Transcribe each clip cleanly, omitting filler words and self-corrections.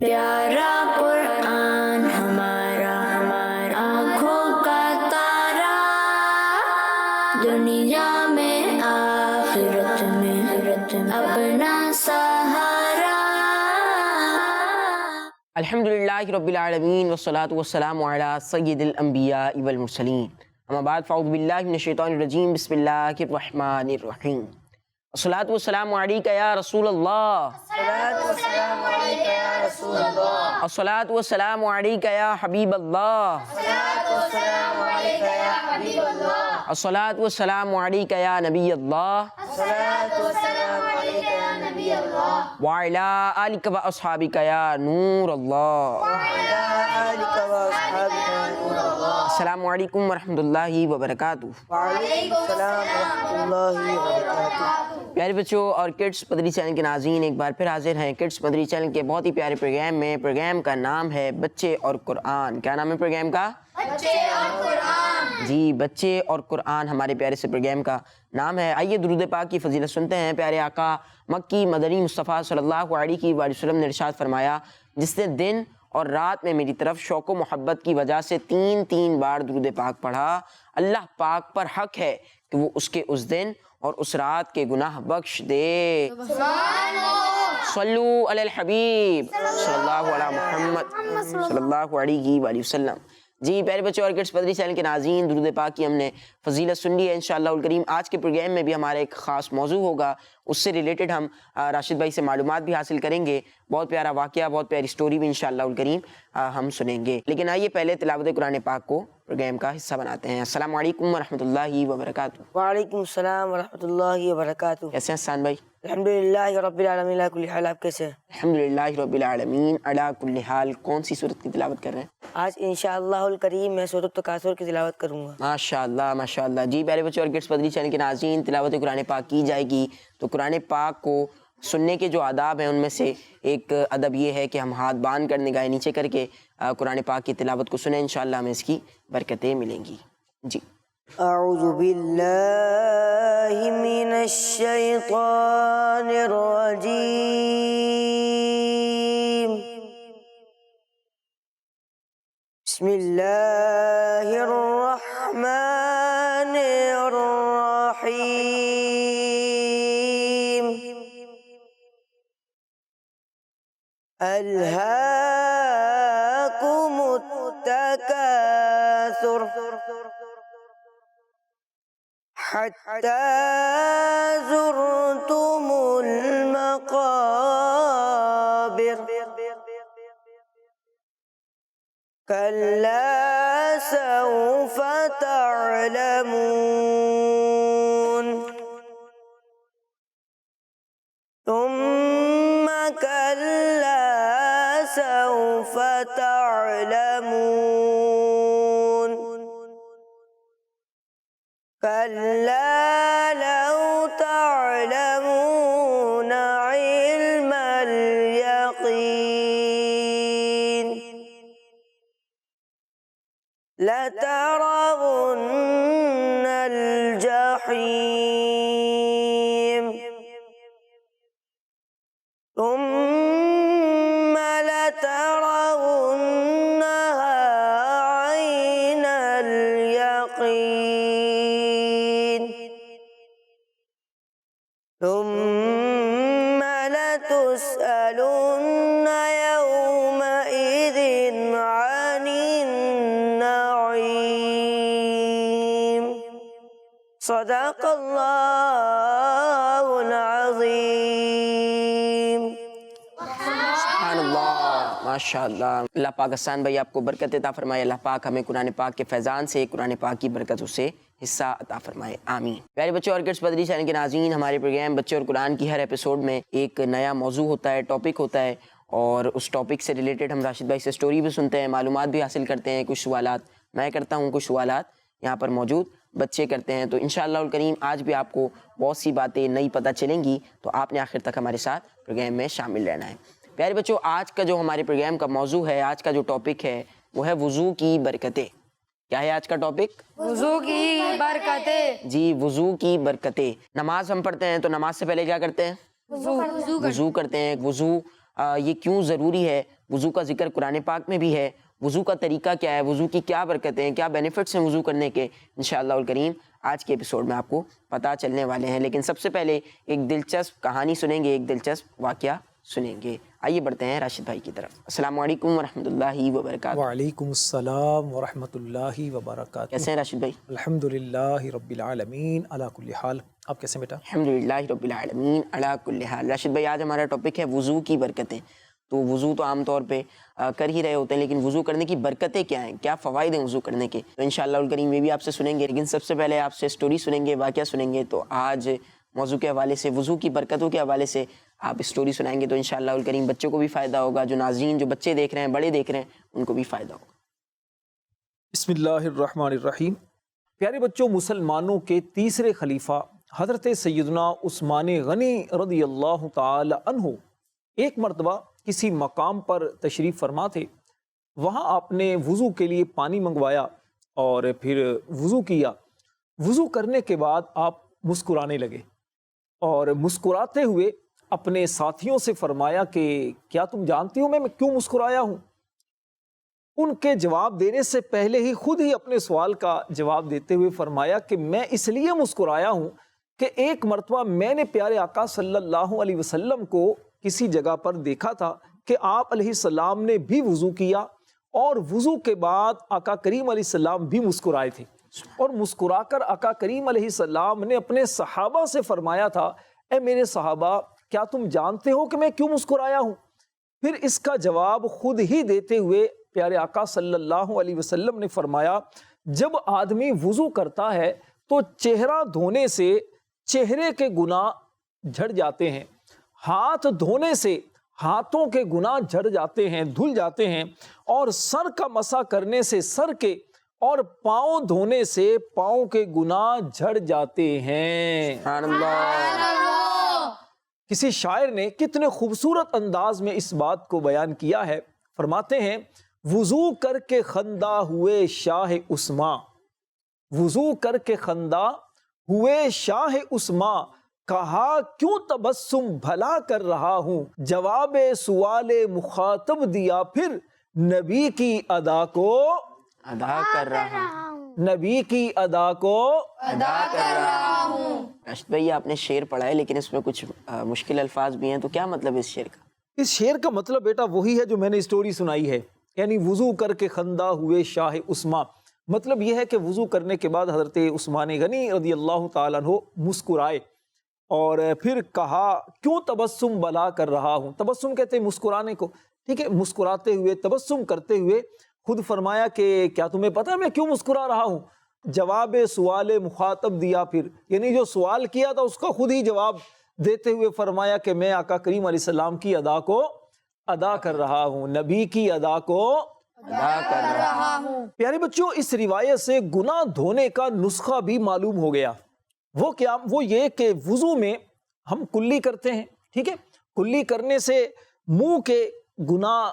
پیارا قرآن ہمارا آنکھوں کا تارا، دنیا میں آخرت میں اپنا سہارا۔ الحمدللہ رب العالمین والصلاة والسلام علی سید الانبیاء والمرسلین، اما بعد فاعوذ باللہ من الشیطان الرجیم، بسم اللہ الرحمن الرحیم۔ الصلاة والسلام علیکہ یا رسول اللہ، الصلاة والسلام علیکہ یا حبیب اللہ، الصلاة والسلام علیکہ یا نبی اللہ، وعلی آلک و اصحابک یا نور اللہ۔ السلام علیکم ورحمۃ اللہ وبرکاتہ۔ وعلیکم السلام ورحمۃ اللہ وبرکاتہ۔ پیارے بچوں اور کڈس مدری چینل کے ناظرین، ایک بار پھر حاضر ہیں کڈس مدری چینل کے بہت ہی پیارے پروگرام میں۔ پروگرام کا نام ہے بچے اور قرآن۔ کیا نام ہے پروگرام کا؟ بچے اور قرآن۔ جی، بچے اور قرآن ہمارے پیارے سے پروگرام کا نام ہے۔ آئیے درود پاک کی فضیلت سنتے ہیں۔ پیارے آقا مکی مدنی مصطفیٰ صلی اللہ علیہ وآلہ وسلم نے ارشاد فرمایا، جس نے دن اور رات میں میری طرف شوق و محبت کی وجہ سے تین بار درود پاک پڑھا، اللہ پاک پر حق ہے کہ وہ اس کے اس دن اور اس رات کے گناہ بخش دے۔ صلو علی الحبیب صلی اللہ علی محمد صلی اللہ علیہ وآلہ وسلم۔ جی پیارے بچوں اور کڈس مدری چینل کے ناظرین، درود پاک کی ہم نے فضیلت سن لی ہے انشاءاللہ الکریم۔ آج کے پروگرام میں بھی ہمارا ایک خاص موضوع ہوگا، اس سے ریلیٹڈ ہم راشد بھائی سے معلومات بھی حاصل کریں گے۔ بہت پیارا واقعہ، بہت پیاری سٹوری بھی انشاءاللہ الکریم ہم سنیں گے۔ لیکن آئیے پہلے تلاوت قرآن پاک کو پروگرام کا حصہ بناتے ہیں۔ السلام علیکم ورحمۃ اللہ وبرکاتہ۔ وعلیکم السلام ورحمۃ اللہ وبرکاتہ۔ کیسے ہیں حسان بھائی؟ الحمدللہ رب العالمین علی کل حال۔ آپ کیسے ہیں؟ الحمدللہ رب العالمین علی کل حال۔ کون سی صورت کی تلاوت کر رہے ہیں؟ آج انشاءاللہ الکریم میں سورۃ التکاثر کی تلاوت کروں گا۔ ماشاءاللہ ماشاءاللہ۔ جی پیارے بچوں اور کڈس مدری چینل کے ناظرین، تلاوت قرآن پاک کی جائے گی تو قرآن پاک کو سننے کے جو آداب ہیں ان میں سے ایک ادب یہ ہے کہ ہم ہاتھ باندھ کر نگاہیں نیچے کر کے قرآن پاک کی تلاوت کو سنیں، انشاءاللہ ہمیں اس کی برکتیں ملیں گی۔ جی اعوذ باللہ من الشیطان الرجیم، بسم اللہ الرحمن الرحیم۔ الہاکم التکاثر حتی زرتم المقابر، کلا سوف تعلمون، ثم كلا سوف تعلمون، كلا لو تعلمون علم اليقين، لترون الجحيم، ثم لترونها عين اليقين، ثم لتسألن يومئذ عن النعيم۔ صدق اللہ العظیم۔ سبحان اللہ، ماشاءاللہ۔ اللہ پاک حسان بھائی آپ کو برکت عطا فرمائے، اللہ پاک ہمیں قرآن پاک کے فیضان سے، قرآن پاک کی برکتوں سے حصہ عطا فرمائے، آمین۔ پیارے بچوں اور کڈس مدری چینل کے ناظرین، ہمارے پروگرام بچے اور قرآن کی ہر ایپیسوڈ میں ایک نیا موضوع ہوتا ہے، ٹاپک ہوتا ہے، اور اس ٹاپک سے ریلیٹڈ ہم راشد بھائی سے سٹوری بھی سنتے ہیں، معلومات بھی حاصل کرتے ہیں۔ کچھ سوالات میں کرتا ہوں، کچھ سوالات یہاں پر موجود بچے کرتے ہیں۔ تو انشاءاللہ الکریم آج بھی آپ کو بہت سی باتیں نئی پتہ چلیں گی، تو آپ نے آخر تک ہمارے ساتھ پروگرام میں شامل رہنا ہے۔ پیارے بچوں، آج کا جو ہمارے پروگرام کا موضوع ہے، آج کا جو ٹاپک ہے وہ ہے وضو کی برکتیں۔ کیا ہے آج کا ٹاپک؟ وضو کی برکتیں۔ جی، وضو کی برکتیں۔ نماز ہم پڑھتے ہیں تو نماز سے پہلے کیا کرتے ہیں؟ وضو کرتے ہیں۔ وضو یہ کیوں ضروری ہے؟ وضو کا ذکر قرآن پاک میں بھی ہے، وضو کا طریقہ کیا ہے، وضو کی کیا برکتیں ہیں، کیا بینیفٹس ہیں وضو کرنے کے، انشاءاللہ الکریم آج کے ایپیسوڈ میں آپ کو پتہ چلنے والے ہیں۔ لیکن سب سے پہلے ایک دلچسپ کہانی سنیں گے، ایک دلچسپ واقعہ سنیں گے۔ آئیے بڑھتے ہیں راشد بھائی کی طرف۔ السلام علیکم ورحمۃ اللہ وبرکاتہ۔ وعلیکم السلام ورحمۃ اللہ وبرکاتہ۔ کیسے ہیں راشد بھائی؟ الحمدللہ رب العالمین علی کل حال۔ آپ کیسے بیٹا؟ الحمدللہ رب العالمین علی کل حال۔ راشد بھائی آج ہمارا ٹاپک ہے وضو کی برکتیں۔ تو وضو تو عام طور پہ کر ہی رہے ہوتے ہیں، لیکن وضو کرنے کی برکتیں کیا ہیں، کیا فوائد ہیں وضو کرنے کے، تو انشاءاللہ الکریم یہ بھی آپ سے سنیں گے۔ لیکن سب سے پہلے آپ سے سٹوری سنیں گے، واقعہ سنیں گے۔ تو آج موضوع کے حوالے سے، وضو کی برکتوں کے حوالے سے آپ اسٹوری سنائیں گے، تو انشاءاللہ الکریم بچوں کو بھی فائدہ ہوگا، جو ناظرین، جو بچے دیکھ رہے ہیں، بڑے دیکھ رہے ہیں، ان کو بھی فائدہ ہوگا۔ بسم اللہ الرحمن الرحیم۔ پیارے بچوں، مسلمانوں کے تیسرے خلیفہ حضرت سیدنا عثمان غنی رضی اللہ تعالی عنہ ایک مرتبہ کسی مقام پر تشریف فرما تھے۔ وہاں آپ نے وضو کے لیے پانی منگوایا اور پھر وضو کیا۔ وضو کرنے کے بعد آپ مسکرانے لگے اور مسکراتے ہوئے اپنے ساتھیوں سے فرمایا کہ کیا تم جانتی ہو میں کیوں مسکرایا ہوں؟ ان کے جواب دینے سے پہلے ہی خود ہی اپنے سوال کا جواب دیتے ہوئے فرمایا کہ میں اس لیے مسکرایا ہوں کہ ایک مرتبہ میں نے پیارے آقا صلی اللہ علیہ وسلم کو کسی جگہ پر دیکھا تھا کہ آپ علیہ السلام نے بھی وضو کیا اور وضو کے بعد آقا کریم علیہ السلام بھی مسکرائے تھے، اور مسکرا کر آقا کریم علیہ السلام نے اپنے صحابہ سے فرمایا تھا اے میرے صحابہ کیا تم جانتے ہو کہ میں کیوں مسکرایا ہوں؟ پھر اس کا جواب خود ہی دیتے ہوئے پیارے آقا صلی اللہ علیہ وسلم نے فرمایا جب آدمی وضو کرتا ہے تو چہرہ دھونے سے چہرے کے گناہ جھڑ جاتے ہیں، ہاتھ دھونے سے ہاتھوں کے گناہ جھڑ جاتے ہیں، دھل جاتے ہیں، اور سر کا مسح کرنے سے سر کے اور پاؤں دھونے سے پاؤں کے گناہ جھڑ جاتے ہیں۔ سبحان اللہ۔ کسی شاعر نے کتنے خوبصورت انداز میں اس بات کو بیان کیا ہے، فرماتے ہیں وضو کر کے خندہ ہوئے شاہ عثمان، وضو کر کے خندہ ہوئے شاہ عثمان، کہا کیوں تبسم بھلا کر رہا ہوں، جواب سوال مخاطب دیا پھر نبی کی ادا کو ادا کر رہا ہوں، نبی کی ادا کو ادا کر رہا ہوں۔ راشد بھائی آپ نے شعر پڑھا ہے لیکن اس میں کچھ مشکل الفاظ بھی ہیں، تو کیا مطلب ہے اس شعر کا؟ اس شعر کا مطلب بیٹا وہی ہے جو میں نے اسٹوری سنائی ہے، یعنی وضو کر کے خندہ ہوئے شاہ عثمان، مطلب یہ ہے کہ وضو کرنے کے بعد حضرت عثمان غنی رضی اللہ تعالیٰ عنہ مسکرائے اور پھر کہا کیوں تبسم بھلا کر رہا ہوں، تبسم کہتے ہیں مسکرانے کو، ٹھیک ہے، مسکراتے ہوئے تبسم کرتے ہوئے خود فرمایا کہ کیا تمہیں پتا میں کیوں مسکرا رہا ہوں؟ جواب سوال مخاطب دیا پھر، یعنی جو سوال کیا تھا اس کا خود ہی جواب دیتے ہوئے فرمایا کہ میں آقا کریم علیہ السلام کی ادا کو ادا کر رہا ہوں، نبی کی ادا کو ادا کر رہا ہوں۔ پیارے بچوں، اس روایت سے گناہ دھونے کا نسخہ بھی معلوم ہو گیا۔ وہ کیا؟ وہ یہ کہ وضو میں ہم کلی کرتے ہیں، ٹھیک ہے، کلی کرنے سے منہ کے گناہ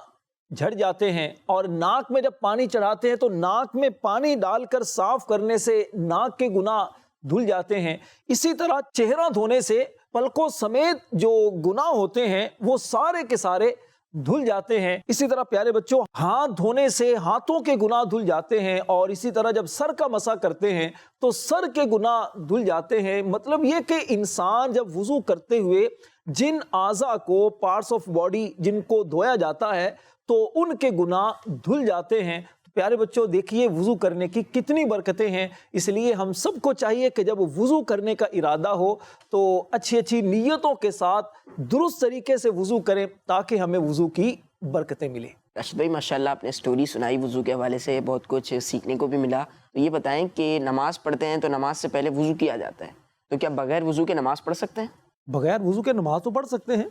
جھڑ جاتے ہیں، اور ناک میں جب پانی چڑھاتے ہیں تو ناک میں پانی ڈال کر صاف کرنے سے ناک کے گناہ دھل جاتے ہیں۔ اسی طرح چہرہ دھونے سے پلکوں سمیت جو گناہ ہوتے ہیں وہ سارے کے سارے دھل جاتے ہیں۔ اسی طرح پیارے بچوں، ہاتھ دھونے سے ہاتھوں کے گناہ دھل جاتے ہیں، اور اسی طرح جب سر کا مسح کرتے ہیں تو سر کے گناہ دھل جاتے ہیں۔ مطلب یہ کہ انسان جب وضو کرتے ہوئے جن اعضاء کو، پارٹس آف باڈی جن کو دھویا جاتا ہے تو ان کے گناہ دھل جاتے ہیں۔ پیارے بچوں دیکھیے وضو کرنے کی کتنی برکتیں ہیں، اس لیے ہم سب کو چاہیے کہ جب وضو کرنے کا ارادہ ہو تو اچھی اچھی نیتوں کے ساتھ درست طریقے سے وضو کریں تاکہ ہمیں وضو کی برکتیں ملیں۔ راشد بھائی ماشاءاللہ آپ نے سٹوری سنائی وضو کے حوالے سے، بہت کچھ سیکھنے کو بھی ملا۔ تو یہ بتائیں کہ نماز پڑھتے ہیں تو نماز سے پہلے وضو کیا جاتا ہے، تو کیا بغیر وضو کے نماز پڑھ سکتے ہیں؟ بغیر وضو کے نماز تو پڑھ سکتے ہیں،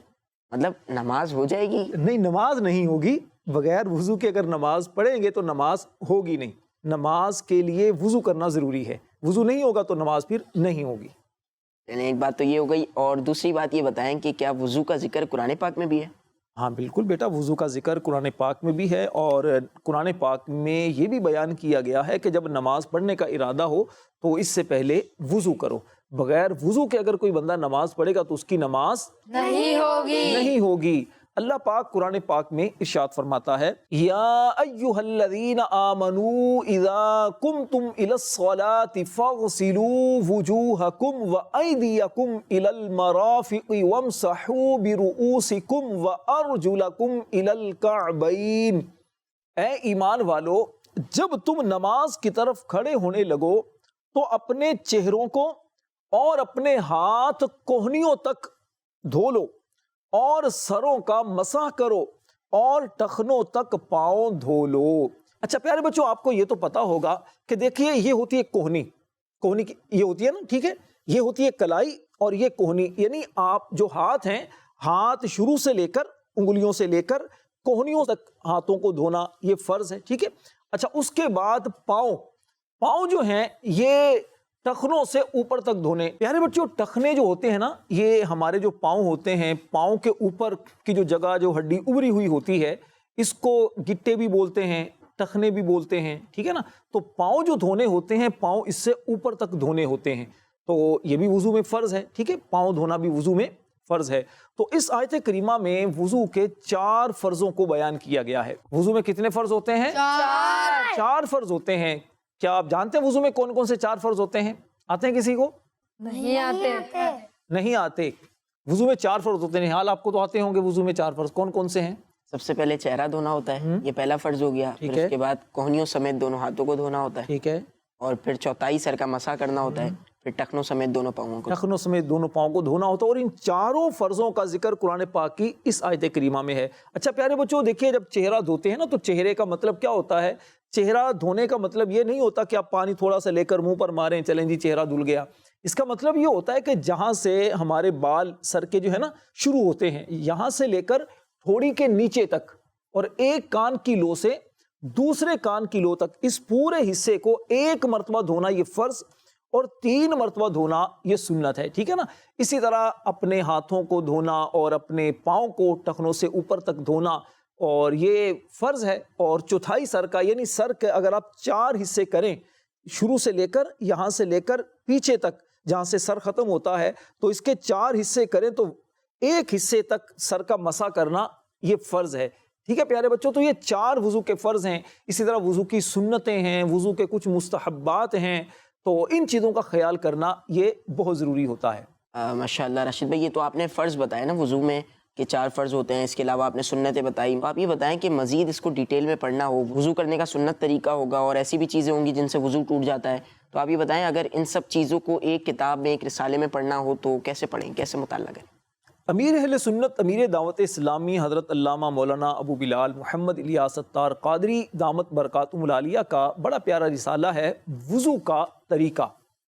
مطلب نماز ہو جائے گی؟ نہیں، نماز نہیں ہوگی بغیر وضو کے۔ اگر نماز پڑھیں گے تو نماز ہوگی نہیں، نماز کے لیے وضو کرنا ضروری ہے، وضو نہیں ہوگا تو نماز پھر نہیں ہوگی۔ یعنی ایک بات تو یہ ہو گئی، اور دوسری بات یہ بتائیں کہ کیا وضو کا ذکر قرآن پاک میں بھی ہے؟ ہاں بالکل بیٹا، وضو کا ذکر قرآن پاک میں بھی ہے، اور قرآن پاک میں یہ بھی بیان کیا گیا ہے کہ جب نماز پڑھنے کا ارادہ ہو تو اس سے پہلے وضو کرو۔ بغیر وضو کے اگر کوئی بندہ نماز پڑھے گا تو اس کی نماز نہیں ہوگی۔ نہیں ہوگی۔ اللہ پاک قرآن پاک میں ارشاد فرماتا ہے یا ایھا الذین آمنوا اذا قمتم الی الصلاۃ فاغسلوا وجوہکم وایدیکم الی المرافق وامسحوا برؤوسکم وارجلکم الی الکعبین۔ اے ایمان والو، جب تم نماز کی طرف کھڑے ہونے لگو تو اپنے چہروں کو اور اپنے ہاتھ کوہنیوں تک دھو لو اور سروں کا مسح کرو اور ٹخنوں تک پاؤں دھو لو۔ اچھا پیارے بچوں، آپ کو یہ تو پتا ہوگا کہ دیکھیے یہ ہوتی ہے کوہنی کی یہ ہوتی ہے نا، ٹھیک ہے، یہ ہوتی ہے کلائی اور یہ کوہنی، یعنی آپ جو ہاتھ ہیں، ہاتھ شروع سے لے کر انگلیوں سے لے کر کوہنیوں تک ہاتھوں کو دھونا یہ فرض ہے، ٹھیک ہے۔ اچھا اس کے بعد پاؤں جو ہیں یہ ٹخنوں سے اوپر تک دھونے۔ پیارے بچوں، ٹخنے جو ہوتے ہیں نا، یہ ہمارے جو پاؤں ہوتے ہیں، پاؤں کے اوپر کی جو جگہ جو ہڈی ابری ہوئی ہوتی ہے، اس کو گٹے بھی بولتے ہیں، ٹخنے بھی بولتے ہیں، ٹھیک ہے نا۔ تو پاؤں جو دھونے ہوتے ہیں، پاؤں اس سے اوپر تک دھونے ہوتے ہیں، تو یہ بھی وضو میں فرض ہے، ٹھیک ہے، پاؤں دھونا بھی وضو میں فرض ہے۔ تو اس آیت کریمہ میں وضو کے 4 فرضوں کو بیان کیا گیا ہے۔ وضو میں کتنے فرض ہوتے ہیں؟ 4 فرض ہوتے ہیں۔ کیا آپ جانتے ہیں وضو میں کون کون سے 4 فرض ہوتے ہیں؟ آتے ہیں کسی کو؟ نہیں آتے۔ نہیں آتے۔ وضو میں 4 فرض ہوتے ہیں، حال آپ کو تو آتے ہوں گے۔ وضو میں 4 فرض کون کون سے ہیں؟ سب سے پہلے چہرہ دھونا ہوتا ہے، یہ پہلا فرض ہو گیا۔ پھر اس کے بعد کوہنیوں سمیت دونوں ہاتھوں کو دھونا ہوتا ہے، ٹھیک ہے، اور پھر چوتھائی سر کا مسح کرنا ہوتا ہے، پھر ٹخنوں سمیت دونوں پاؤں کو ٹخنوں سمیت دونوں پاؤں کو دھونا ہوتا ہے، اور ان 4 فرضوں کا ذکر قرآن پاک کی اس آیت کریمہ میں ہے۔ اچھا پیارے بچوں، دیکھیے جب چہرہ دھوتے ہیں نا، تو چہرے کا مطلب کیا ہوتا ہے؟ چہرہ دھونے کا مطلب یہ نہیں ہوتا کہ آپ پانی تھوڑا سا لے کر منہ پر ماریں، چلیں جی چہرہ دھل گیا۔ اس کا مطلب یہ ہوتا ہے کہ جہاں سے ہمارے بال سر کے جو ہے نا شروع ہوتے ہیں، یہاں سے لے کر تھوڑی کے نیچے تک، اور ایک کان کی لو سے دوسرے کان کی لو تک، اس پورے حصے کو 1 مرتبہ دھونا یہ فرض، اور 3 مرتبہ دھونا یہ سنت ہے، ٹھیک ہے نا۔ اسی طرح اپنے ہاتھوں کو دھونا اور اپنے پاؤں کو ٹخنوں سے اوپر تک دھونا، اور یہ فرض ہے۔ اور چوتھائی سر کا، یعنی سر کے اگر آپ 4 حصے کریں، شروع سے لے کر یہاں سے لے کر پیچھے تک جہاں سے سر ختم ہوتا ہے، تو اس کے 4 حصے کریں تو 1 حصے تک سر کا مسح کرنا یہ فرض ہے، ٹھیک ہے پیارے بچوں۔ تو یہ 4 وضو کے فرض ہیں۔ اسی طرح وضو کی سنتیں ہیں، وضو کے کچھ مستحبات ہیں، تو ان چیزوں کا خیال کرنا یہ بہت ضروری ہوتا ہے۔ ماشاءاللہ راشد بھائی، یہ تو آپ نے فرض بتایا نا وضو میں کہ 4 فرض ہوتے ہیں، اس کے علاوہ آپ نے سنتیں بتائی۔ آپ یہ بتائیں کہ مزید اس کو ڈیٹیل میں پڑھنا ہو، وضو کرنے کا سنت طریقہ ہوگا اور ایسی بھی چیزیں ہوں گی جن سے وضو ٹوٹ جاتا ہے، تو آپ یہ بتائیں اگر ان سب چیزوں کو ایک کتاب میں، ایک رسالے میں پڑھنا ہو تو کیسے پڑھیں، کیسے مطالعہ کریں؟ امیر اہل سنت، امیر دعوت اسلامی حضرت علامہ مولانا ابو بلال محمد الیاس ستار قادری دامت برکاتہم العالیہ کا بڑا پیارا رسالہ ہے وضو کا طریقہ۔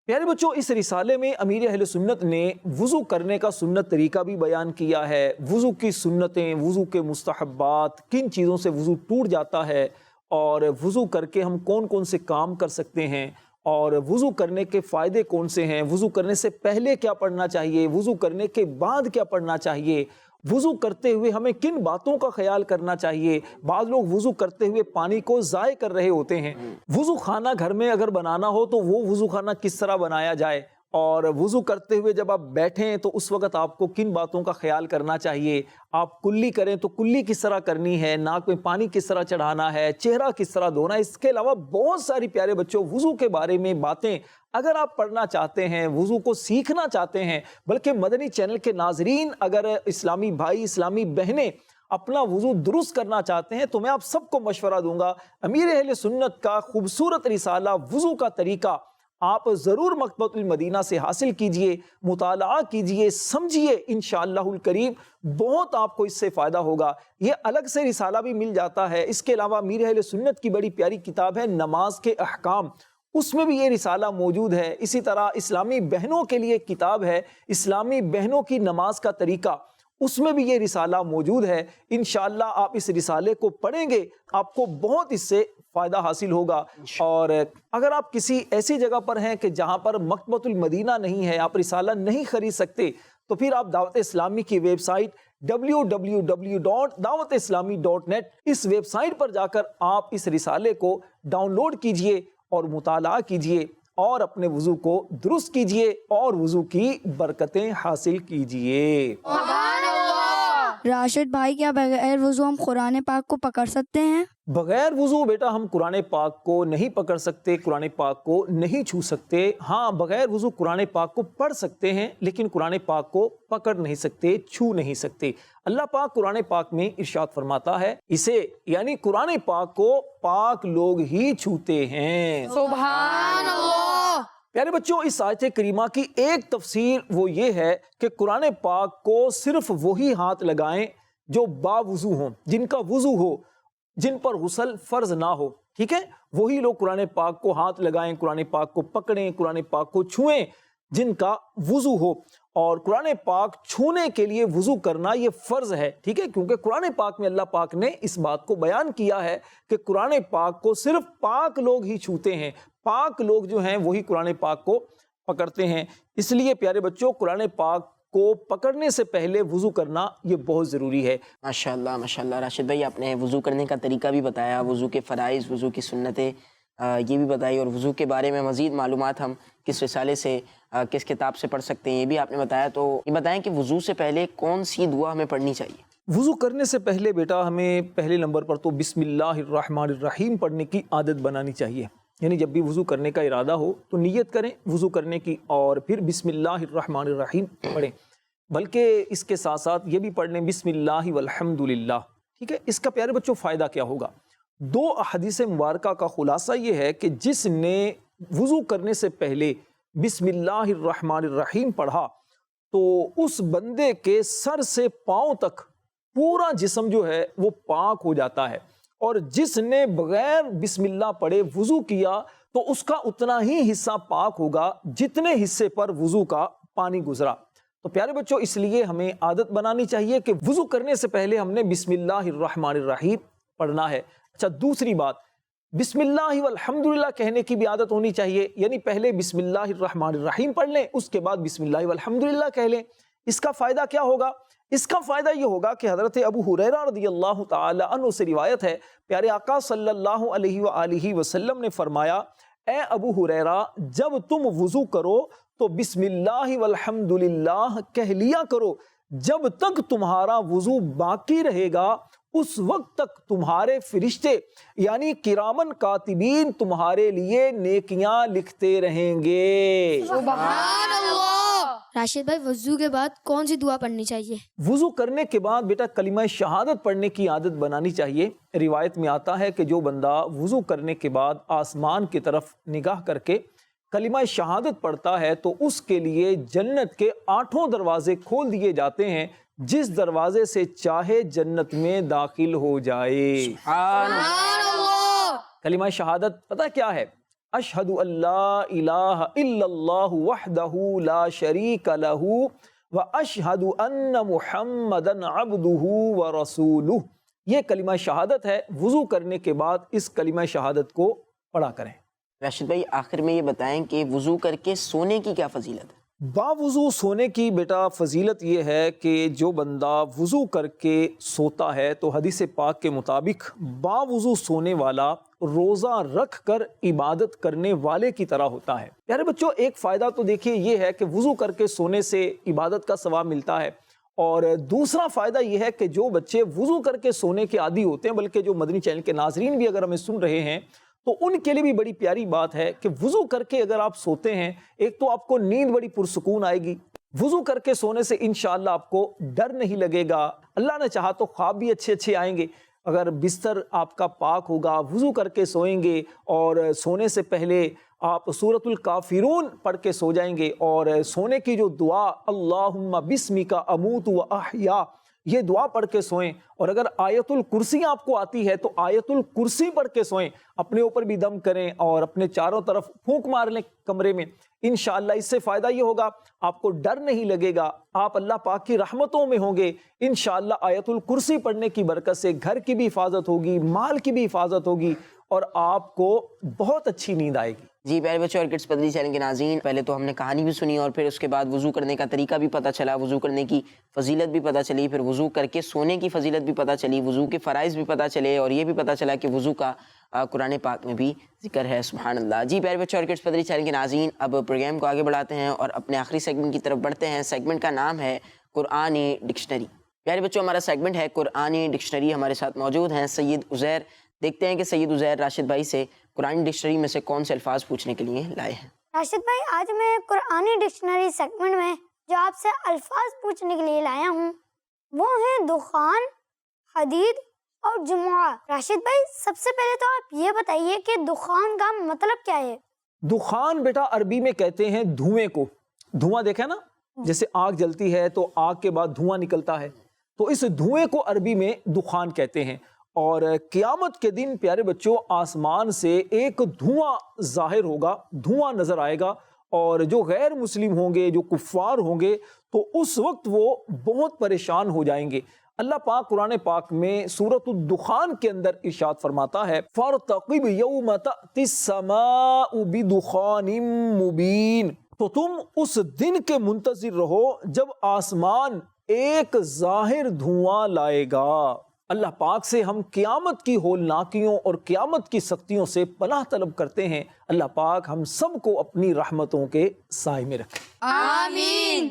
پیارے بچوں، اس رسالے میں امیر اہل سنت نے وضو کرنے کا سنت طریقہ بھی بیان کیا ہے، وضو کی سنتیں، وضو کے مستحبات، کن چیزوں سے وضو ٹوٹ جاتا ہے، اور وضو کر کے ہم کون کون سے کام کر سکتے ہیں، اور وضو کرنے کے فائدے کون سے ہیں، وضو کرنے سے پہلے کیا پڑھنا چاہیے، وضو کرنے کے بعد کیا پڑھنا چاہیے، وضو کرتے ہوئے ہمیں کن باتوں کا خیال کرنا چاہیے۔ بعض لوگ وضو کرتے ہوئے پانی کو ضائع کر رہے ہوتے ہیں۔ وضو خانہ گھر میں اگر بنانا ہو تو وہ وضو خانہ کس طرح بنایا جائے، اور وضو کرتے ہوئے جب آپ بیٹھیں تو اس وقت آپ کو کن باتوں کا خیال کرنا چاہیے، آپ کلی کریں تو کلی کس طرح کرنی ہے، ناک میں پانی کس طرح چڑھانا ہے، چہرہ کس طرح دھونا ہے۔ اس کے علاوہ بہت ساری پیارے بچوں وضو کے بارے میں باتیں اگر آپ پڑھنا چاہتے ہیں، وضو کو سیکھنا چاہتے ہیں، بلکہ مدنی چینل کے ناظرین اگر اسلامی بھائی، اسلامی بہنیں اپنا وضو درست کرنا چاہتے ہیں، تو میں آپ سب کو مشورہ دوں گا، امیر اہل سنت کا خوبصورت رسالہ وضو کا طریقہ آپ ضرور مکتبۃ المدینہ سے حاصل کیجئے، مطالعہ کیجئے، سمجھیے، انشاءاللہ الکریم بہت آپ کو اس سے فائدہ ہوگا۔ یہ الگ سے رسالہ بھی مل جاتا ہے۔ اس کے علاوہ امیر اہل سنت کی بڑی پیاری کتاب ہے نماز کے احکام، اس میں بھی یہ رسالہ موجود ہے۔ اسی طرح اسلامی بہنوں کے لیے ایک کتاب ہے اسلامی بہنوں کی نماز کا طریقہ، اس میں بھی یہ رسالہ موجود ہے۔ انشاءاللہ آپ اس رسالے کو پڑھیں گے، آپ کو بہت اس سے فائدہ حاصل ہوگا۔ اور اگر آپ کسی ایسی جگہ پر ہیں کہ جہاں پر مکتبۃ المدینہ نہیں ہے، آپ رسالہ نہیں خرید سکتے، تو پھر آپ دعوت اسلامی کی ویب سائٹ www.dawatislami.net اس ویب سائٹ پر جا کر آپ اس رسالے کو ڈاؤن لوڈ کیجئے اور مطالعہ کیجئے، اور اپنے وضو کو درست کیجئے اور وضو کی برکتیں حاصل کیجئے۔ راشد بھائی کیا بغیر وضو ہم قرآن پاک کو پکڑ سکتے ہیں؟ بغیر وضو بیٹا ہم قرآن پاک کو نہیں پکڑ سکتے، قرآن پاک کو نہیں چھو سکتے. ہاں بغیر وضو قرآن پاک کو پڑھ سکتے ہیں لیکن قرآن پاک کو پکڑ نہیں سکتے، چھو نہیں سکتے. اللہ پاک قرآن پاک میں ارشاد فرماتا ہے اسے یعنی قرآن پاک کو پاک لوگ ہی چھوتے ہیں. سبحان اللہ. پیارے بچوں، اس آیت کریمہ کی ایک تفسیر وہ یہ ہے کہ قرآن پاک کو صرف وہی ہاتھ لگائیں جو باوضو ہوں، جن کا وضو ہو، جن پر غسل فرض نہ ہو. ٹھیک ہے، وہی لوگ قرآن پاک کو ہاتھ لگائیں، قرآن پاک کو پکڑیں، قرآن پاک کو چھوئیں جن کا وضو ہو. اور قرآن پاک چھونے کے لیے وضو کرنا یہ فرض ہے. ٹھیک ہے، کیونکہ قرآن پاک میں اللہ پاک نے اس بات کو بیان کیا ہے کہ قرآن پاک کو صرف پاک لوگ ہی چھوتے ہیں، پاک لوگ جو ہیں وہی قرآن پاک کو پکڑتے ہیں. اس لیے پیارے بچوں، قرآن پاک کو پکڑنے سے پہلے وضو کرنا یہ بہت ضروری ہے. ماشاءاللہ ماشاءاللہ. راشد بھائی آپ نے وضو کرنے کا طریقہ بھی بتایا، وضو کے فرائض، وضو کی سنتیں یہ بھی بتائی، اور وضو کے بارے میں مزید معلومات ہم کس رسالے سے کس کتاب سے پڑھ سکتے ہیں یہ بھی آپ نے بتایا. تو یہ بتائیں کہ وضو سے پہلے کون سی دعا ہمیں پڑھنی چاہیے؟ وضو کرنے سے پہلے بیٹا ہمیں پہلے نمبر پر تو بسم اللہ الرحمن الرحیم پڑھنے کی عادت بنانی چاہیے. یعنی جب بھی وضو کرنے کا ارادہ ہو تو نیت کریں وضو کرنے کی اور پھر بسم اللہ الرحمن الرحیم پڑھیں. بلکہ اس کے ساتھ ساتھ یہ بھی پڑھ لیں بسم اللہ والحمد للہ. ٹھیک ہے، اس کا پیارے بچوں فائدہ کیا ہوگا؟ دو احادیث مبارکہ کا خلاصہ یہ ہے کہ جس نے وضو کرنے سے پہلے بسم اللہ الرحمن الرحیم پڑھا تو اس بندے کے سر سے پاؤں تک پورا جسم جو ہے وہ پاک ہو جاتا ہے. اور جس نے بغیر بسم اللہ پڑھے وضو کیا تو اس کا اتنا ہی حصہ پاک ہوگا جتنے حصے پر وضو کا پانی گزرا. تو پیارے بچوں، اس لیے ہمیں عادت بنانی چاہیے کہ وضو کرنے سے پہلے ہم نے بسم اللہ الرحمن الرحیم پڑھنا ہے. اچھا، دوسری بات، بسم اللہ والحمدللہ کہنے کی بھی عادت ہونی چاہیے. یعنی پہلے بسم اللہ الرحمن الرحیم پڑھ لیں، اس کے بعد بسم اللہ والحمدللہ کہہ لیں. اس کا فائدہ کیا ہوگا؟ اس کا فائدہ یہ ہوگا کہ حضرت ابو ہریرہ رضی اللہ تعالی عنہ سے روایت ہے، پیارے آقا صلی اللہ علیہ وآلہ وسلم نے فرمایا، اے ابو ہریرہ، جب تم وضو کرو تو بسم اللہ والحمدللہ کہہ لیا کرو. جب تک تمہارا وضو باقی رہے گا اس وقت تک تمہارے فرشتے یعنی کرامن کاتبین تمہارے لیے نیکیاں لکھتے رہیں گے. سبحان اللہ. راشد بھائی، وضو کے بعد کون سی دعا پڑھنی چاہیے؟ وضو کرنے کے بعد بیٹا کلمہ شہادت پڑھنے کی عادت بنانی چاہیے. روایت میں آتا ہے کہ جو بندہ وضو کرنے کے بعد آسمان کی طرف نگاہ کر کے کلمہ شہادت پڑھتا ہے تو اس کے لیے جنت کے 8 دروازے کھول دیے جاتے ہیں، جس دروازے سے چاہے جنت میں داخل ہو جائے. سبحان اللہ. کلمہ شہادت پتہ کیا ہے؟ اشہد ان لا الہ الا اللہ وحدہ لا شریک لہ واشہد ان محمدا عبدہ ورسولہ. یہ کلمہ شہادت ہے. وضو کرنے کے بعد اس کلمہ شہادت کو پڑھا کریں. راشد بھائی آخر میں یہ بتائیں کہ وضو کر کے سونے کی کیا فضیلت ہے؟ باوضو سونے کی بیٹا فضیلت یہ ہے کہ جو بندہ وضو کر کے سوتا ہے تو حدیث پاک کے مطابق باوضو سونے والا روزہ رکھ کر عبادت کرنے والے کی طرح ہوتا ہے. پیارے بچوں، ایک فائدہ تو دیکھیے یہ ہے کہ وضو کر کے سونے سے عبادت کا ثواب ملتا ہے، اور دوسرا فائدہ یہ ہے کہ جو بچے وضو کر کے سونے کے عادی ہوتے ہیں، بلکہ جو مدنی چینل کے ناظرین بھی اگر ہمیں سن رہے ہیں تو ان کے لیے بھی بڑی پیاری بات ہے کہ وضو کر کے اگر آپ سوتے ہیں، ایک تو آپ کو نیند بڑی پرسکون آئے گی. وضو کر کے سونے سے انشاءاللہ آپ کو ڈر نہیں لگے گا. اللہ نے چاہا تو خواب بھی اچھے اچھے آئیں گے. اگر بستر آپ کا پاک ہوگا، وضو کر کے سوئیں گے اور سونے سے پہلے آپ سورۃ الکافرون پڑھ کے سو جائیں گے، اور سونے کی جو دعا اللہم بسمک اموت و احیا، یہ دعا پڑھ کے سوئیں. اور اگر آیت الکرسی آپ کو آتی ہے تو آیت الکرسی پڑھ کے سوئیں. اپنے اوپر بھی دم کریں اور اپنے چاروں طرف پھونک مار لیں کمرے میں. انشاءاللہ اس سے فائدہ یہ ہوگا آپ کو ڈر نہیں لگے گا، آپ اللہ پاک کی رحمتوں میں ہوں گے. انشاءاللہ آیت الکرسی پڑھنے کی برکت سے گھر کی بھی حفاظت ہوگی، مال کی بھی حفاظت ہوگی، اور آپ کو بہت اچھی نیند آئے گی. جی پیارے بچوں اور کڈس پدری چینل کے ناظرین، پہلے تو ہم نے کہانی بھی سنی اور پھر اس کے بعد وضو کرنے کا طریقہ بھی پتہ چلا، وضو کرنے کی فضیلت بھی پتہ چلی، پھر وضو کر کے سونے کی فضیلت بھی پتہ چلی، وضو کے فرائض بھی پتہ چلے، اور یہ بھی پتہ چلا کہ وضو کا قرآن پاک میں بھی ذکر ہے. سبحان اللہ. جی پیارے بچوں اور کڈس پدری چینل کے ناظرین، اب پروگرام کو آگے بڑھاتے ہیں اور اپنے آخری سیگمنٹ کی طرف بڑھتے ہیں. سیگمنٹ کا نام ہے قرآنی ڈکشنری. پیارے بچوں ہمارا سیگمنٹ ہے قرآنی ڈکشنری. ہمارے ساتھ موجود ہیں سید عزیر. دیکھتے ہیں کہ سید عزیر راشد بھائی سے قرآنی ڈکشنری میں سے کون سے الفاظ پوچھنے کے لیے لائے ہیں. راشد بھائی آج میں قرآنی ڈکشنری سیگمنٹ میں جو آپ سے الفاظ پوچھنے کے لیے لایا ہوں وہ ہیں دخان، حدید اور جمعہ. راشد بھائی سب سے پہلے تو آپ یہ بتائیے کہ دخان کا مطلب کیا ہے؟ دخان بیٹا عربی میں کہتے ہیں دھوئیں کو. دھواں دیکھا نا، جیسے آگ جلتی ہے تو آگ کے بعد دھواں نکلتا ہے، تو اس دھوئیں کو عربی میں دخان کہتے ہیں. اور قیامت کے دن پیارے بچوں آسمان سے ایک دھواں ظاہر ہوگا، دھواں نظر آئے گا، اور جو غیر مسلم ہوں گے، جو کفار ہوں گے، تو اس وقت وہ بہت پریشان ہو جائیں گے. اللہ پاک قرآن پاک میں سورۃ الدخان کے اندر ارشاد فرماتا ہے فَارْتَقِبْ يَوْمَ تَأْتِي السَّمَاءُ بِدُخَانٍ مُبِينٍ. تو تم اس دن کے منتظر رہو جب آسمان ایک ظاہر دھواں لائے گا. اللہ پاک سے ہم قیامت کی ہولناکیوں اور قیامت کی سختیوں سے پناہ طلب کرتے ہیں. اللہ پاک ہم سب کو اپنی رحمتوں کے سائے میں رکھے. آمین.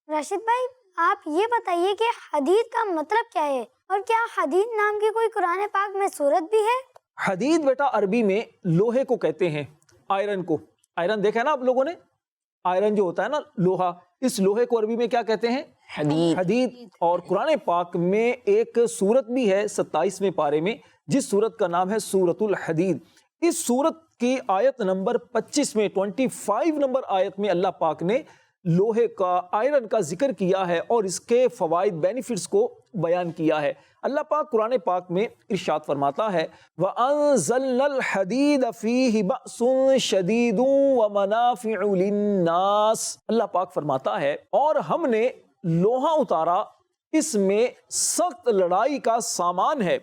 راشد بھائی آپ یہ بتائیے کہ حدید کا مطلب کیا ہے، اور کیا حدید نام کی کوئی قرآن پاک میں صورت بھی ہے؟ حدید بیٹا عربی میں لوہے کو کہتے ہیں، آئرن کو. آئرن دیکھا نا آپ لوگوں نے، آئرن جو ہوتا ہے نا لوہا، اس لوہے کو عربی میں کیا کہتے ہیں؟ حدید. اور قرآن پاک میں ایک سورت بھی ہے 27ویں پارے میں جس سورت کا نام ہے سورۃ الحدید. اس سورت کی آیت نمبر 25 میں 25 نمبر آیت میں اللہ پاک نے لوہے کا، آئرن کا ذکر کیا ہے اور اس کے فوائد، بینیفٹس کو بیان کیا ہے. اللہ پاک قرآن پاک میں ارشاد فرماتا ہے وَأَنزَلْنَا الْحَدِيدَ فِيهِ بَأْسٌ شَدِيدٌ وَمَنَافِعُ لِلنَّاسِ. اللہ پاک فرماتا ہے اور ہم نے لوہا اتارا، اس میں سخت لڑائی کا سامان ہے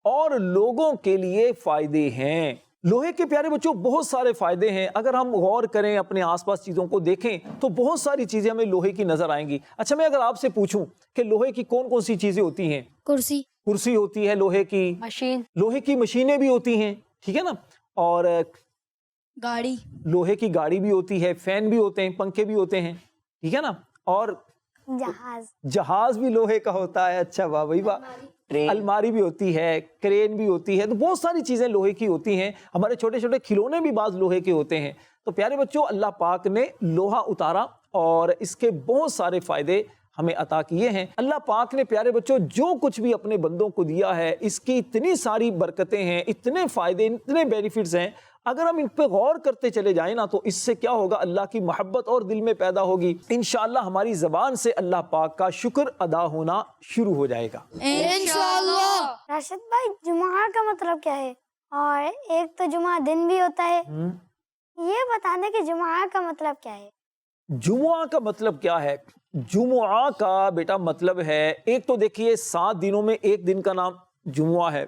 اور لوگوں کے لیے فائدے ہیں. لوہے کے پیارے بچوں بہت سارے فائدے ہیں. اگر ہم غور کریں، اپنے آس پاس چیزوں کو دیکھیں تو بہت ساری چیزیں ہمیں لوہے کی نظر آئیں گی. اچھا میں اگر آپ سے پوچھوں کہ لوہے کی کون کون سی چیزیں ہوتی ہیں؟ کرسی ہوتی ہے لوہے کی، مشین، لوہے کی مشینیں بھی ہوتی ہیں، ٹھیک ہے نا، اور گاڑی، لوہے کی گاڑی بھی ہوتی ہے، فین بھی ہوتے ہیں، پنکھے بھی ہوتے ہیں، ٹھیک ہے نا، اور جہاز بھی لوہے کا ہوتا ہے. اچھا واہ بھائی واہ. الماری بھی ہوتی ہے، کرین بھی ہوتی ہے. تو بہت ساری چیزیں لوہے کی ہوتی ہیں. ہمارے چھوٹے چھوٹے کھلونے بھی بعض لوہے کے ہوتے ہیں. تو پیارے بچوں اللہ پاک نے لوہا اتارا اور اس کے بہت سارے فائدے ہمیں عطا کیے ہیں. اللہ پاک نے پیارے بچوں جو کچھ بھی اپنے بندوں کو دیا ہے اس کی اتنی ساری برکتیں ہیں، اتنے فائدے، اتنے بینیفٹس ہیں. اگر ہم ان پہ غور کرتے چلے جائیں نا تو اس سے کیا ہوگا، اللہ کی محبت اور دل میں پیدا ہوگی. انشاءاللہ ہماری زبان سے اللہ پاک کا شکر ادا ہونا شروع ہو جائے گا انشاءاللہ. راشد بھائی جمعہ کا مطلب کیا ہے؟ اور ایک تو جمعہ دن بھی ہوتا ہے، یہ بتا دیں کہ جمعہ کا مطلب کیا ہے؟ جمعہ کا مطلب کیا ہے؟ جمعہ کا بیٹا مطلب ہے، ایک تو دیکھیے 7 دنوں میں ایک دن کا نام جمعہ ہے.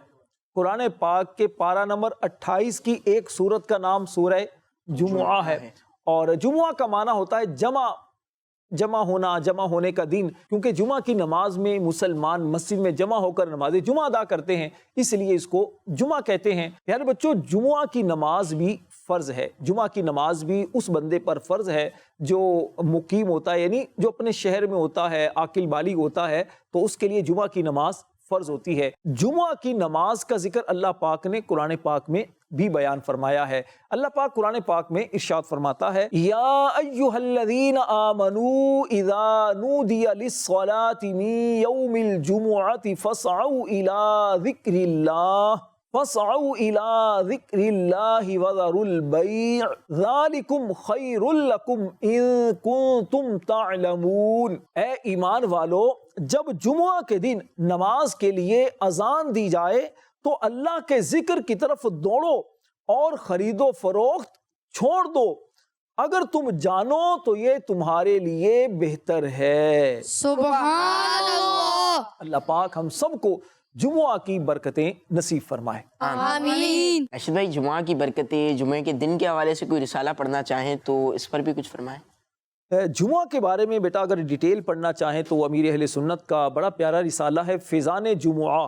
قرآن پاک کے پارہ نمبر 28 کی ایک سورت کا نام سورہ جمعہ ہے. اور جمعہ کا معنی ہوتا ہے جمع ہونا، جمع ہونے کا دن. کیونکہ جمعہ کی نماز میں مسلمان مسجد میں جمع ہو کر نماز جمعہ ادا کرتے ہیں، اس لیے اس کو جمعہ کہتے ہیں. پیارے بچوں جمعہ کی نماز بھی فرض ہے. جمعہ کی نماز بھی اس بندے پر فرض ہے جو مقیم ہوتا ہے، یعنی جو اپنے شہر میں ہوتا ہے، عاقل بالغ ہوتا ہے، تو اس کے لیے جمعہ کی نماز فرض ہوتی ہے. جمعہ کی نماز کا ذکر اللہ پاک نے قرآن پاک میں بھی بیان فرمایا ہے. اللہ پاک قرآن پاک میں ارشاد فرماتا ہے یا ایھا الذین آمنوا اذا نودی للصلاۃ من یوم الجمعۃ فاسعوا الی ذکر اللہ وذروا البیع ذالکم خیر لکم ان کنتم تعلمون. اے ایمان والو، جب جمعہ کے دن نماز کے لیے اذان دی جائے تو اللہ کے ذکر کی طرف دوڑو اور خرید و فروخت چھوڑ دو، اگر تم جانو تو یہ تمہارے لیے بہتر ہے. سبحان اللہ. اللہ پاک ہم سب کو جمعہ کی برکتیں نصیب فرمائے. آمین. راشد بھائی جمعہ کی برکتیں، جمعے کے دن کے حوالے سے کوئی رسالہ پڑھنا چاہیں تو اس پر بھی کچھ فرمائیں. جمعہ کے بارے میں بیٹا اگر ڈیٹیل پڑھنا چاہیں تو امیر اہل سنت کا بڑا پیارا رسالہ ہے فیضان جمعہ.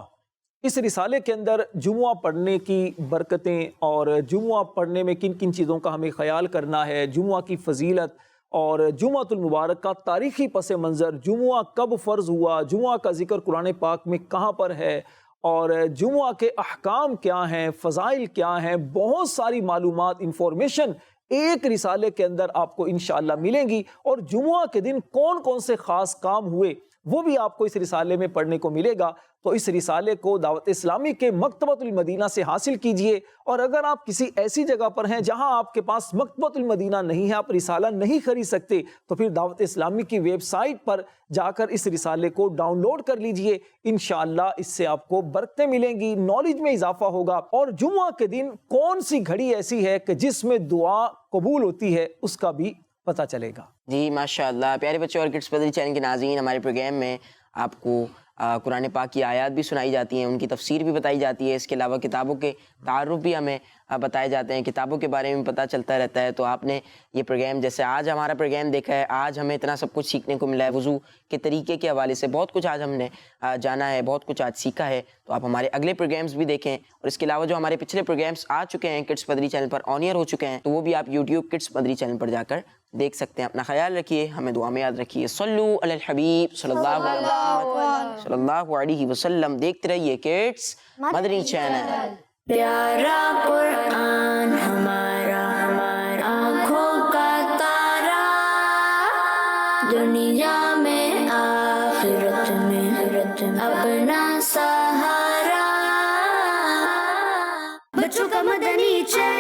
اس رسالے کے اندر جمعہ پڑھنے کی برکتیں اور جمعہ پڑھنے میں کن کن چیزوں کا ہمیں خیال کرنا ہے، جمعہ کی فضیلت اور جمعۃ المبارک کا تاریخی پس منظر، جمعہ کب فرض ہوا، جمعہ کا ذکر قرآن پاک میں کہاں پر ہے، اور جمعہ کے احکام کیا ہیں، فضائل کیا ہیں، بہت ساری معلومات، انفارمیشن ایک رسالے کے اندر آپ کو انشاءاللہ ملیں گی، اور جمعہ کے دن کون کون سے خاص کام ہوئے وہ بھی آپ کو اس رسالے میں پڑھنے کو ملے گا۔ تو اس رسالے کو دعوت اسلامی کے مکتبۃ المدینہ سے حاصل کیجئے، اور اگر آپ کسی ایسی جگہ پر ہیں جہاں آپ کے پاس مکتبۃ المدینہ نہیں ہے، آپ رسالہ نہیں خرید سکتے، تو پھر دعوت اسلامی کی ویب سائٹ پر جا کر اس رسالے کو ڈاؤن لوڈ کر لیجئے۔ انشاءاللہ اس سے آپ کو برکتیں ملیں گی، نالج میں اضافہ ہوگا، اور جمعہ کے دن کون سی گھڑی ایسی ہے کہ جس میں دعا قبول ہوتی ہے اس کا بھی پتہ چلے گا۔ جی ماشاءاللہ، پیارے بچوں اور کڈس پدری چینل کے ناظرین، ہمارے پروگرام میں آپ کو قرآن پاک کی آیات بھی سنائی جاتی ہیں، ان کی تفسیر بھی بتائی جاتی ہے، اس کے علاوہ کتابوں کے تعارف بھی ہمیں بتائے جاتے ہیں، کتابوں کے بارے میں پتہ چلتا رہتا ہے۔ تو آپ نے یہ پروگرام، جیسے آج ہمارا پروگرام دیکھا ہے، آج ہمیں اتنا سب کچھ سیکھنے کو ملا ہے، وضو کے طریقے کے حوالے سے بہت کچھ آج ہم نے جانا ہے، بہت کچھ آج سیکھا ہے۔ تو آپ ہمارے اگلے پروگرامز بھی دیکھیں، اور اس کے علاوہ جو ہمارے پچھلے پروگرامز آ چکے ہیں کڈس پدری چینل پر، آن ایئر ہو چکے ہیں، تو وہ بھی آپ یوٹیوب کڈس پدری چینل پر جا کر دیکھ سکتے ہیں۔ اپنا خیال رکھیے، ہمیں دعا میں یاد رکھیے۔ صلو علی الحبیب صلی اللہ علیہ وسلم۔ دیکھتے رہیے کڈس مدنی چینل۔ پیارا قرآن ہمارا آنکھوں کا تارا، دنیا میں آخرت میں اپنا سہارا، بچوں کا مدنی چینل۔